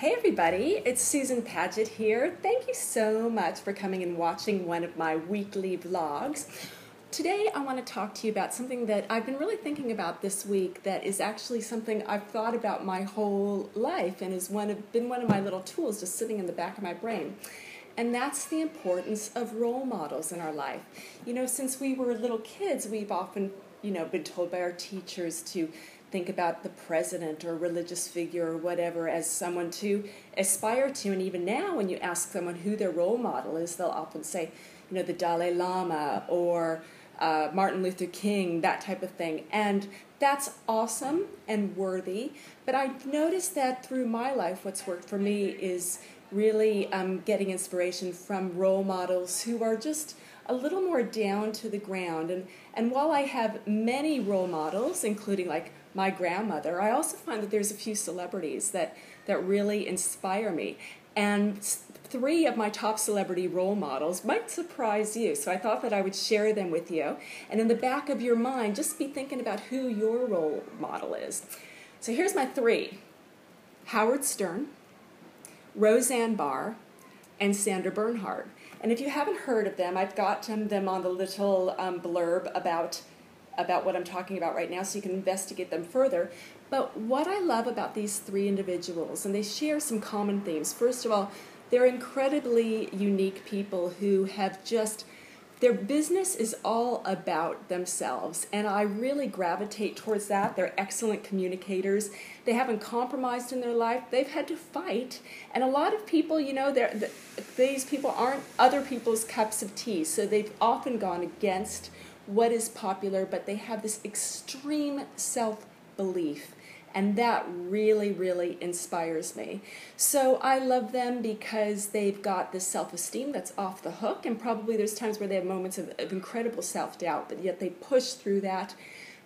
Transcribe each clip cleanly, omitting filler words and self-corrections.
Hey everybody, it's Susan Paget here. Thank you so much for coming and watching one of my weekly vlogs. Today I want to talk to you about something that I've been really thinking about this week that is actually something I've thought about my whole life and has been one of my little tools just sitting in the back of my brain. And that's the importance of role models in our life. You know, since we were little kids, we've often, been told by our teachers to think about the president or religious figure or whatever as someone to aspire to. And even now, when you ask someone who their role model is, they'll often say, the Dalai Lama or Martin Luther King, that type of thing. And that's awesome and worthy. But I've noticed that through my life, what's worked for me is really getting inspiration from role models who are just a little more down to the ground. And while I have many role models, including like my grandmother, I also find that there's a few celebrities that really inspire me. And 3 of my top celebrity role models might surprise you. So I thought that I would share them with you. And in the back of your mind, just be thinking about who your role model is. So here's my 3. Howard Stern, Roseanne Barr, and Sandra Bernhard. And if you haven't heard of them, I've got them on the little blurb about what I'm talking about right now, so you can investigate them further. But what I love about these 3 individuals, and they share some common themes. First of all, they're incredibly unique people who have just, their business is all about themselves, and I really gravitate towards that. They're excellent communicators. They haven't compromised in their life. They've had to fight, and a lot of people, these people aren't other people's cups of tea, so they've often gone against what is popular, but they have this extreme self-belief, and that really, really inspires me. So I love them because they've got this self-esteem that's off the hook, and probably there's times where they have moments of incredible self-doubt, but yet they push through that.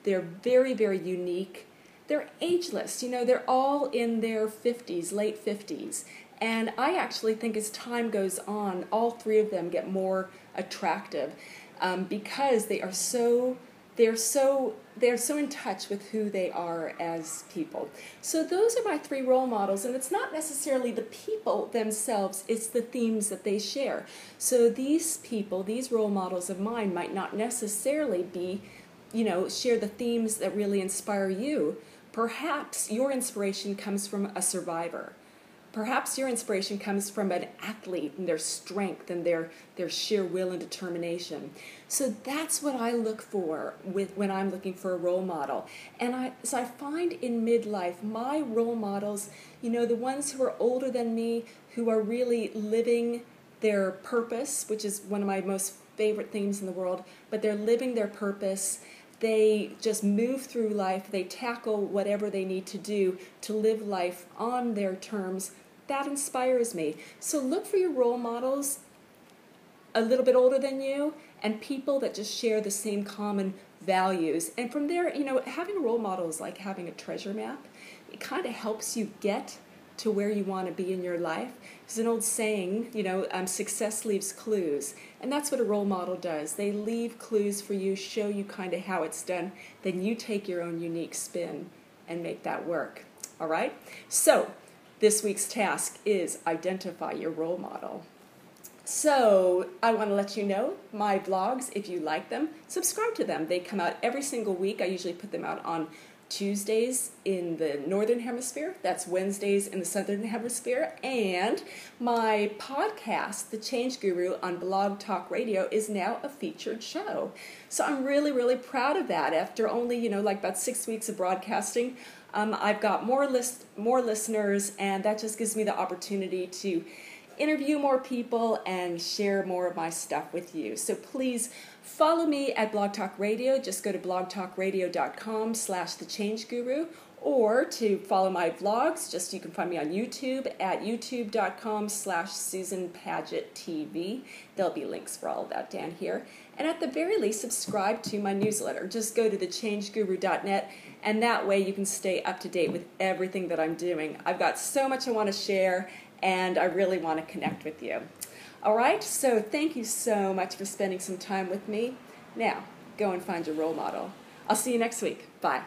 They're very, very unique. They're ageless. They're all in their 50s, late 50s. And I actually think as time goes on, all 3 of them get more attractive because they're so in touch with who they are as people. So those are my 3 role models, and it's not necessarily the people themselves, it's the themes that they share. So these people, these role models of mine might not necessarily be, share the themes that really inspire you. Perhaps your inspiration comes from a survivor. Perhaps your inspiration comes from an athlete and their strength and their sheer will and determination. So that's what I look for when I'm looking for a role model. And I find in midlife, my role models, the ones who are older than me, who are really living their purpose, which is one of my most favorite themes in the world, but they're living their purpose. They just move through life. They tackle whatever they need to do to live life on their terms. That inspires me. So look for your role models a little bit older than you and people that just share the same common values. And from there, having a role model is like having a treasure map. It kind of helps you get to where you want to be in your life. There's an old saying, success leaves clues. And that's what a role model does. They leave clues for you, show you kind of how it's done. Then you take your own unique spin and make that work. All right? So this week's task is identify your role model. So I want to let you know my vlogs, if you like them, subscribe to them. They come out every single week. I usually put them out on Tuesdays in the Northern Hemisphere. That's Wednesdays in the Southern Hemisphere. And my podcast, The Change Guru, on Blog Talk Radio is now a featured show. So I'm really, really proud of that. After only, about 6 weeks of broadcasting, I've got more listeners, and that just gives me the opportunity to interview more people and share more of my stuff with you. So please follow me at Blog Talk Radio. Just go to blogtalkradio.com/thechangeguru, or to follow my vlogs, you can find me on YouTube at youtube.com/SusanPagetTV. There'll be links for all of that down here. And at the very least, subscribe to my newsletter. Just go to thechangeguru.net, and that way you can stay up to date with everything that I'm doing. I've got so much I want to share, and I really want to connect with you. All right, so thank you so much for spending some time with me. Now, go and find your role model. I'll see you next week. Bye.